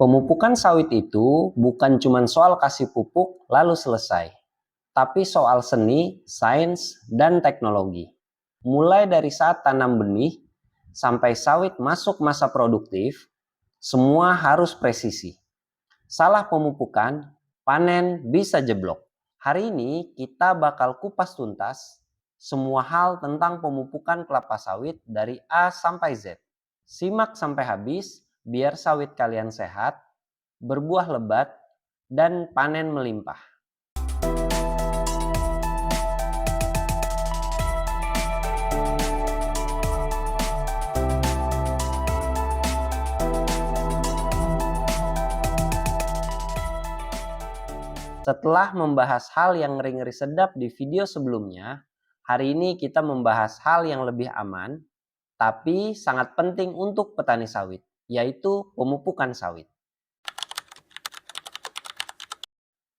Pemupukan sawit itu bukan cuma soal kasih pupuk lalu selesai, tapi soal seni, sains, dan teknologi. Mulai dari saat tanam benih sampai sawit masuk masa produktif, semua harus presisi. Salah pemupukan, panen bisa jeblok. Hari ini kita bakal kupas tuntas semua hal tentang pemupukan kelapa sawit dari A sampai Z. Simak sampai habis biar sawit kalian sehat, berbuah lebat, dan panen melimpah. Setelah membahas hal yang ngeri-ngeri sedap di video sebelumnya, hari ini kita membahas hal yang lebih aman, tapi sangat penting untuk petani sawit, yaitu pemupukan sawit.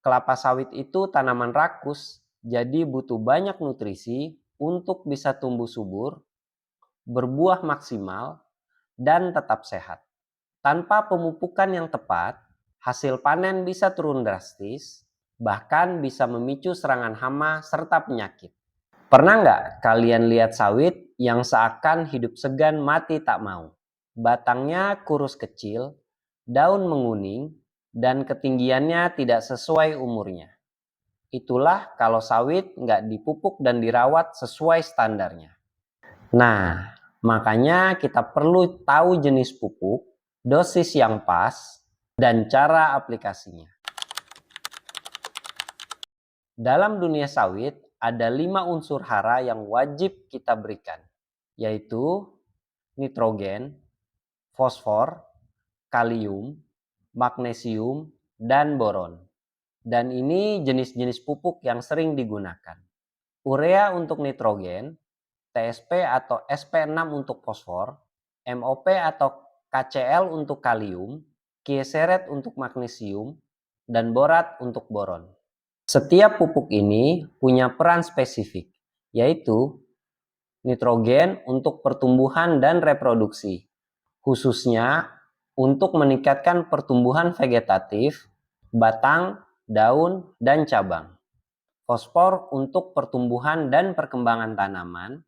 Kelapa sawit itu tanaman rakus, jadi butuh banyak nutrisi untuk bisa tumbuh subur, berbuah maksimal, dan tetap sehat. Tanpa pemupukan yang tepat, hasil panen bisa turun drastis, bahkan bisa memicu serangan hama serta penyakit. Pernah nggak kalian lihat sawit yang seakan hidup segan mati tak mau? Batangnya kurus kecil, daun menguning, dan ketinggiannya tidak sesuai umurnya. Itulah kalau sawit nggak dipupuk dan dirawat sesuai standarnya. Nah, makanya kita perlu tahu jenis pupuk, dosis yang pas, dan cara aplikasinya. Dalam dunia sawit, ada 5 unsur hara yang wajib kita berikan, yaitu nitrogen, fosfor, kalium, magnesium, dan boron. Dan ini jenis-jenis pupuk yang sering digunakan. Urea untuk nitrogen, TSP atau SP6 untuk fosfor, MOP atau KCl untuk kalium, kieseret untuk magnesium, dan borat untuk boron. Setiap pupuk ini punya peran spesifik, yaitu nitrogen untuk pertumbuhan dan reproduksi, khususnya untuk meningkatkan pertumbuhan vegetatif, batang, daun, dan cabang. Fosfor untuk pertumbuhan dan perkembangan tanaman,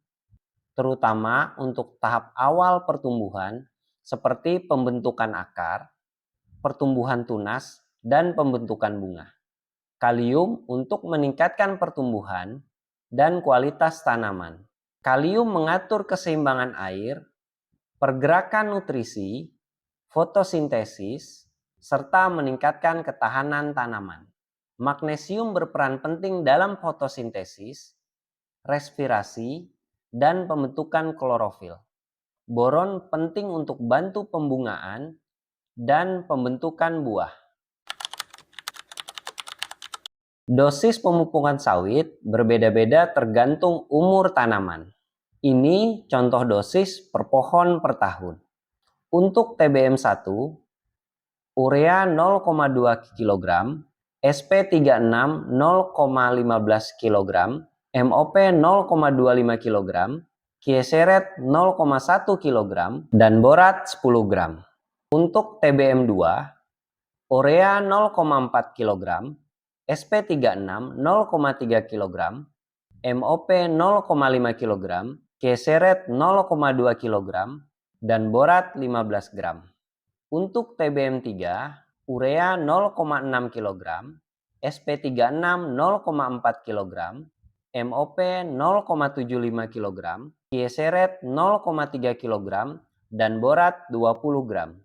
terutama untuk tahap awal pertumbuhan seperti pembentukan akar, pertumbuhan tunas, dan pembentukan bunga. Kalium untuk meningkatkan pertumbuhan dan kualitas tanaman. Kalium mengatur keseimbangan air, pergerakan nutrisi, fotosintesis, serta meningkatkan ketahanan tanaman. Magnesium berperan penting dalam fotosintesis, respirasi, dan pembentukan klorofil. Boron penting untuk bantu pembungaan dan pembentukan buah. Dosis pemupukan sawit berbeda-beda tergantung umur tanaman. Ini contoh dosis per pohon per tahun. Untuk TBM1, urea 0,2 kg, SP36 0,15 kg, MOP 0,25 kg, kieseret 0,1 kg, dan borat 10 gram. Untuk TBM2, urea 0,4 kg, SP36 0,3 kg, MOP 0,5 kg, kieseret 0,2 kg, dan borat 15 gram. Untuk TBM3, urea 0,6 kg, SP36 0,4 kg, MOP 0,75 kg, kieseret 0,3 kg, dan borat 20 gram.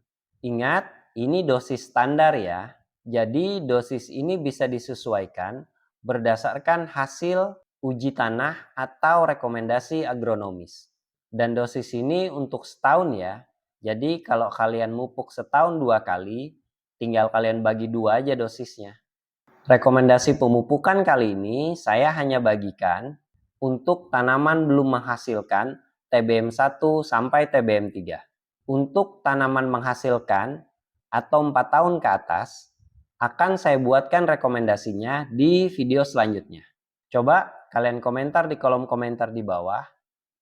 Ingat, ini dosis standar ya. Jadi dosis ini bisa disesuaikan berdasarkan hasil uji tanah atau rekomendasi agronomis. Dan dosis ini untuk setahun ya. Jadi kalau kalian mupuk setahun 2 kali, tinggal kalian bagi 2 aja dosisnya. Rekomendasi pemupukan kali ini saya hanya bagikan untuk tanaman belum menghasilkan TBM1 sampai TBM3. Untuk tanaman menghasilkan atau 4 tahun ke atas, akan saya buatkan rekomendasinya di video selanjutnya. Coba kalian komentar di kolom komentar di bawah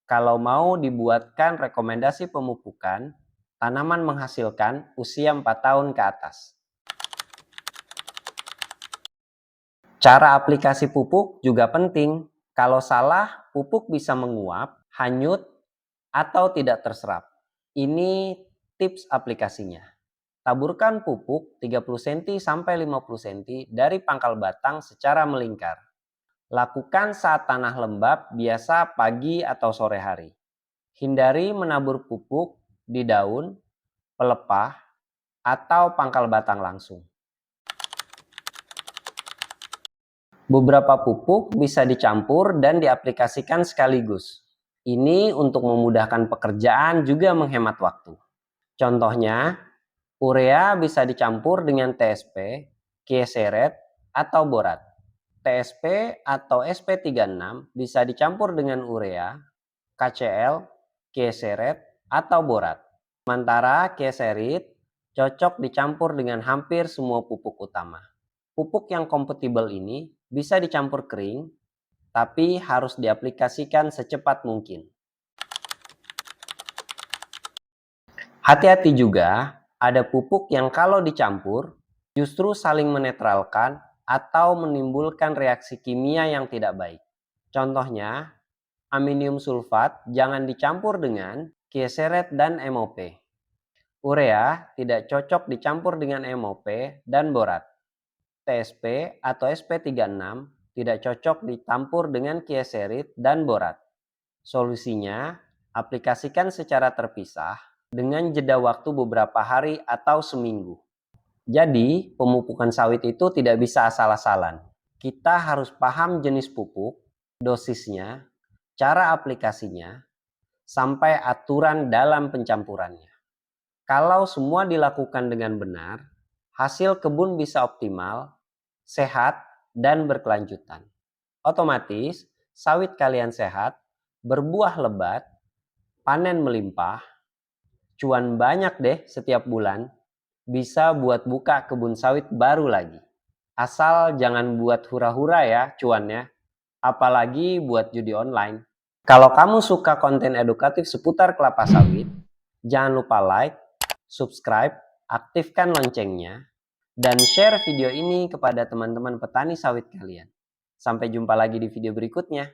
kalau mau dibuatkan rekomendasi pemupukan tanaman menghasilkan usia 4 tahun ke atas. Cara aplikasi pupuk juga penting. Kalau salah, pupuk bisa menguap, hanyut, atau tidak terserap. Ini tips aplikasinya. Taburkan pupuk 30 cm sampai 50 cm dari pangkal batang secara melingkar. Lakukan saat tanah lembab, biasa pagi atau sore hari. Hindari menabur pupuk di daun, pelepah, atau pangkal batang langsung. Beberapa pupuk bisa dicampur dan diaplikasikan sekaligus. Ini untuk memudahkan pekerjaan juga menghemat waktu. Contohnya, urea bisa dicampur dengan TSP, kieseret, atau borat. TSP atau SP36 bisa dicampur dengan urea, KCl, kieseret, atau borat. Sementara kieserit cocok dicampur dengan hampir semua pupuk utama. Pupuk yang kompatibel ini bisa dicampur kering, tapi harus diaplikasikan secepat mungkin. Hati-hati juga, ada pupuk yang kalau dicampur justru saling menetralkan atau menimbulkan reaksi kimia yang tidak baik. Contohnya, amonium sulfat jangan dicampur dengan kieseret dan MOP. Urea tidak cocok dicampur dengan MOP dan borat. TSP atau SP36 tidak cocok dicampur dengan kieserit dan borat. Solusinya, aplikasikan secara terpisah dengan jeda waktu beberapa hari atau seminggu. Jadi, pemupukan sawit itu tidak bisa asal-asalan. Kita harus paham jenis pupuk, dosisnya, cara aplikasinya, sampai aturan dalam pencampurannya. Kalau semua dilakukan dengan benar, hasil kebun bisa optimal, sehat, dan berkelanjutan. Otomatis, sawit kalian sehat, berbuah lebat, panen melimpah, cuan banyak deh setiap bulan, bisa buat buka kebun sawit baru lagi. Asal jangan buat hura-hura ya cuannya, apalagi buat judi online. Kalau kamu suka konten edukatif seputar kelapa sawit, jangan lupa like, subscribe, aktifkan loncengnya, dan share video ini kepada teman-teman petani sawit kalian. Sampai jumpa lagi di video berikutnya.